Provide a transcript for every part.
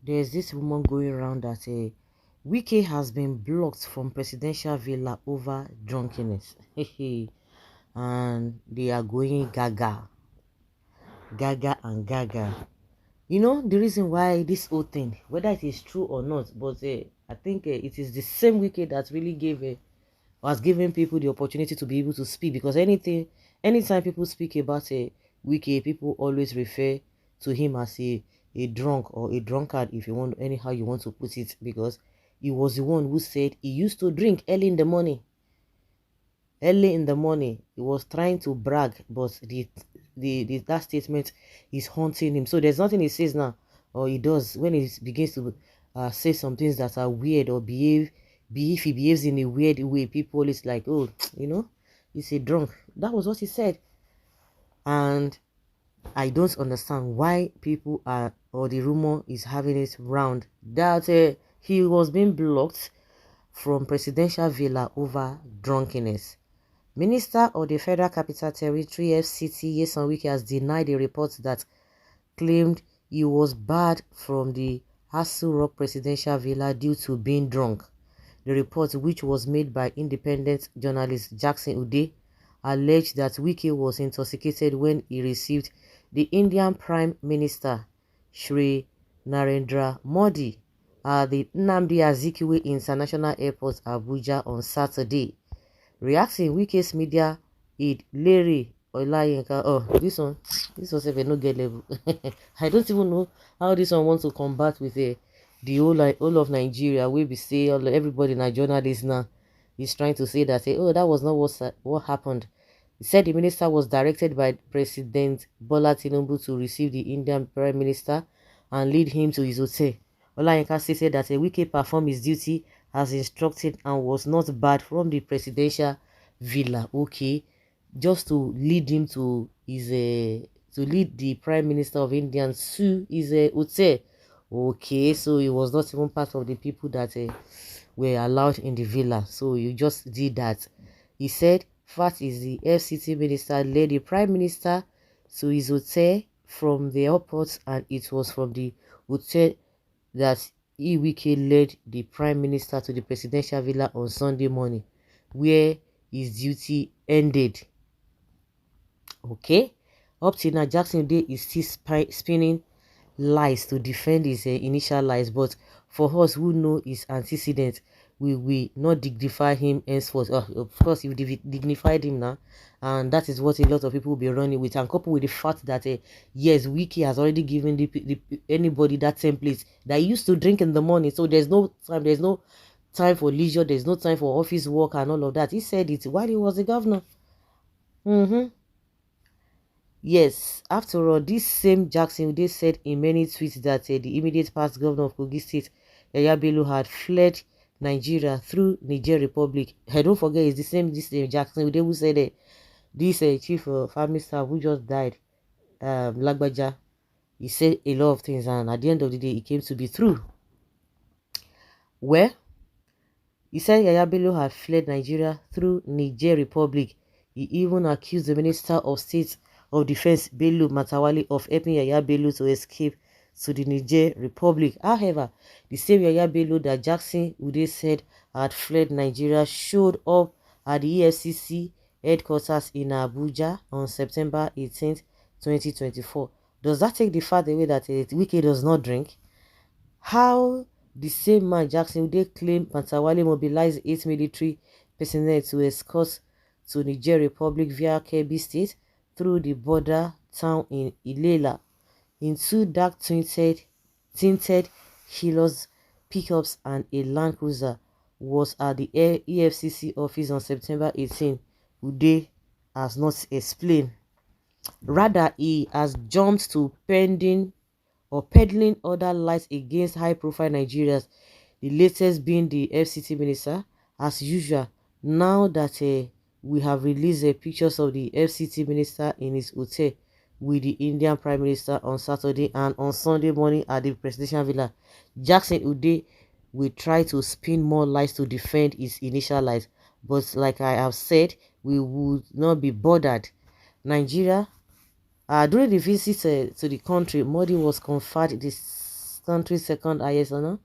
There's this woman going around that Wike has been blocked from presidential villa over drunkenness. And they are going gaga, gaga and gaga. You know, the reason why this whole thing, whether it is true or not, but I think it is the same Wike that really was giving people the opportunity to be able to speak, because anytime people speak about a Wike, people always refer to him as a drunk or a drunkard, if you want, anyhow you want to put it, because he was the one who said he used to drink early in the morning. Early in the morning, he was trying to brag, but that statement is haunting him. So there's nothing he says now or he does when he begins to say some things that are weird or if he behaves in a weird way, people is like, oh, he's a drunk. That was what he said. And I don't understand why people are, or the rumor is having it round that he was being blocked from presidential villa over drunkenness. Minister of the Federal Capital Territory FCT Nyesom Wike has denied the report that claimed he was barred from the Aso Rock presidential villa due to being drunk. The report, which was made by independent journalist Jackson Ude, alleged that Wike was intoxicated when he received the Indian Prime Minister Shri Narendra Modi at the Nnamdi Azikiwe International Airport, Abuja, on Saturday. Reacting, Wike's media aide Larry Olayinka. Oh, this was a no get level. I don't even know how this one wants to combat with the whole of Nigeria. We be say everybody in a journalist now is trying to say that oh, that was not what happened. He said the minister was directed by President Bola Tinubu to receive the Indian Prime Minister and lead him to his hotel. Olayinka said that Wike performed his duty as instructed and was not barred from the presidential villa. Okay, just to lead him to his to lead the Prime Minister of India to his hotel. Okay, so he was not even part of the people that were allowed in the villa. So you just did that. He said, fact is the FCT minister led the Prime Minister to his hotel from the airport, and it was from the hotel that Wike led the Prime Minister to the presidential villa on Sunday morning, where his duty ended. Okay, up till now, Jackson Day is still spinning lies to defend his initial lies, but for us who know his antecedents, we will not dignify him henceforth. Of course, you dignified him now, and that is what a lot of people will be running with, and coupled with the fact that yes, Wike has already given anybody that template that he used to drink in the morning, so there's no time for leisure, there's no time for office work and all of that. He said it while he was the governor. Yes, after all, this same Jackson, they said in many tweets that the immediate past governor of Kogi State, Yaya Bello, had fled Nigeria through Niger Republic. Don't forget, it's this same Jackson who said that this chief of army staff who just died, Lagbaja, he said a lot of things, and at the end of the day, it came to be true. Where he said Yaya Bello had fled Nigeria through Niger Republic. He even accused the Minister of State of Defense, Bello Matawali, of helping Yaya Bello to escape to the Niger Republic. However, the same Yaya Bello that Jackson Ude said had fled Nigeria showed up at the EFCC headquarters in Abuja on September 18th, 2024. Does that take the fact away that Wike does not drink? How the same man Jackson Ude claimed Matawali mobilized 8 military personnel to escort to Niger Republic via Kebbi State through the border town in Ilela in 2 dark tinted Hilux pickups and a Land Cruiser was at the EFCC office on September 18. Ude has not explained. Rather, he has jumped to peddling other lies against high-profile Nigerians, the latest being the FCT minister, as usual. Now that we have released pictures of the FCT minister in his hotel with the Indian Prime Minister on Saturday and on Sunday morning at the presidential villa, Jackson Ude will try to spin more lies to defend his initial lies. But like I have said, we would not be bothered. Nigeria, during the visit to the country, Modi was conferred the country's second highest honor,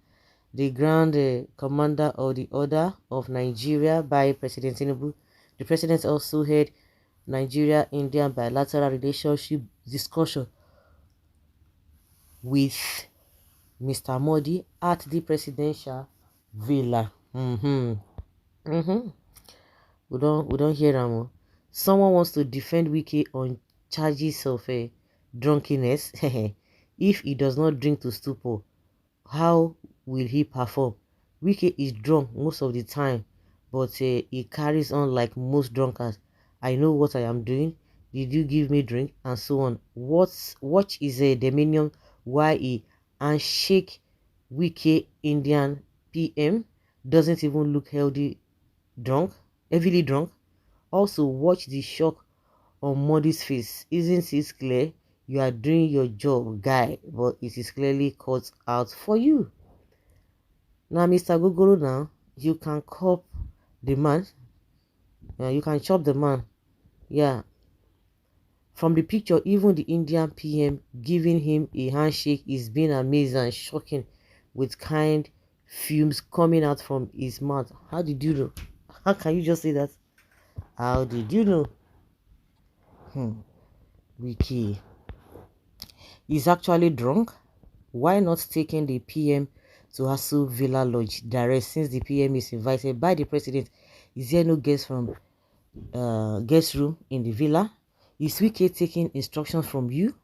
the Grand Commander of the Order of Nigeria by President Tinubu. The president also had Nigeria-India bilateral relationship discussion with Mr. Modi at the presidential villa. We don't hear them. Oh. Someone wants to defend Wike on charges of drunkenness. If he does not drink to stupor, how will he perform? Wike is drunk most of the time, but he carries on like most drunkards. I know what I am doing. Did you give me drink? And so on. Watch is a dominion why he handshake Wike Indian PM doesn't even look heavily drunk. Also, watch the shock on Modi's face. Isn't it clear? You are doing your job, guy, but it is clearly cut out for you. Now, Mr. Gogoro, now, you can cop the man. You can chop the man. Yeah. From the picture, even the Indian PM giving him a handshake is being amazing and shocking with kind fumes coming out from his mouth. How did you know? How can you just say that? How did you know? Wiki. He's actually drunk. Why not taking the PM to Hasu Villa Lodge direct since the PM is invited by the president? Is there no guest from guest room in the villa? Is Wike taking instructions from you?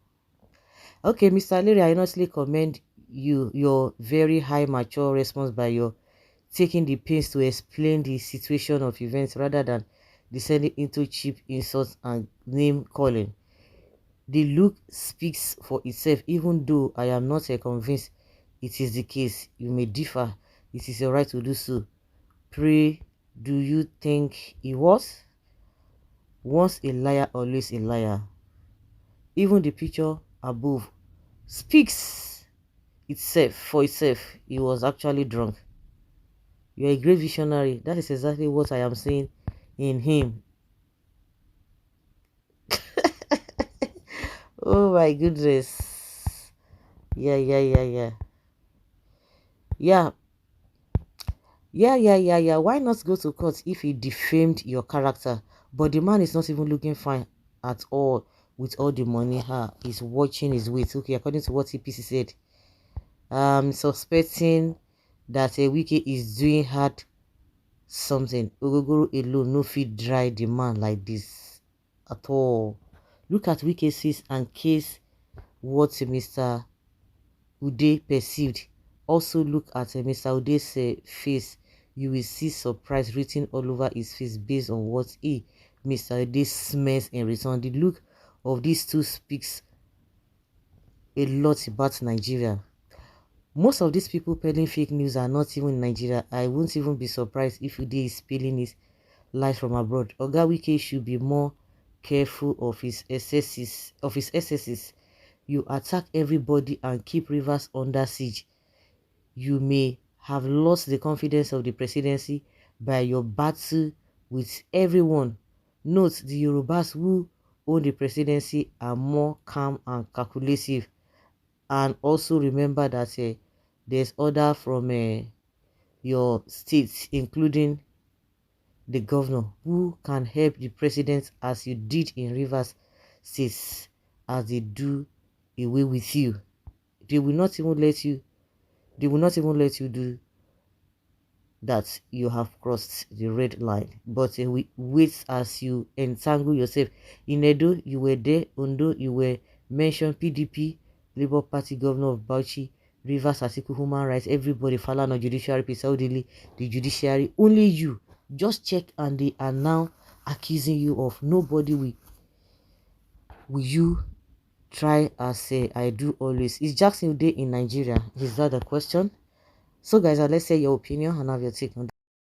Okay, Mr. Leary, I honestly commend your very high mature response by your taking the pains to explain the situation of events rather than descending into cheap insults and name calling. The look speaks for itself, even though I am not convinced it is the case. You may differ. It is your right to do so. Pray, do you think he was? Once a liar, always a liar. Even the picture above speaks itself for itself. He was actually drunk. You are a great visionary. That is exactly what I am seeing in him. Oh my goodness. Yeah. Why not go to court if he defamed your character? But the man is not even looking fine at all with all the money. He's watching his weight. Okay, according to what CPC said. Suspecting that a Wike is doing hard something. Ogogoro alone no fit dry the man like this at all. Look at Wike's face and case what Mr. Ude perceived. Also look at Mr. Ude's face. You will see surprise written all over his face based on what Mr. Ude smells in return. The look of these two speaks a lot about Nigeria. Most of these people peddling fake news are not even in Nigeria. I won't even be surprised if Ude is spilling his lies from abroad. Oga Wike should be more careful of his excesses. You attack everybody and keep rivers under siege. You may have lost the confidence of the presidency by your battle with everyone. Note, the Yorubas who own the presidency are more calm and calculative. And also remember that there's order from your states, including the governor, who can help the president as you did in Rivers State, as they do away with you. They will not even let you do that. You have crossed the red line. But wait as you entangle yourself. In Edo, you were there. Ondo, you were mentioned. PDP, Labour Party, Governor of Bauchi, Rivers, Atiku, Human Rights, everybody, Falana, Judiciary, Saudi, the Judiciary, only you. Just check and they are now accusing you of nobody will you try as I do always. Is Jackson Day in Nigeria? Is that the question? So guys, let's say your opinion and have your take on that.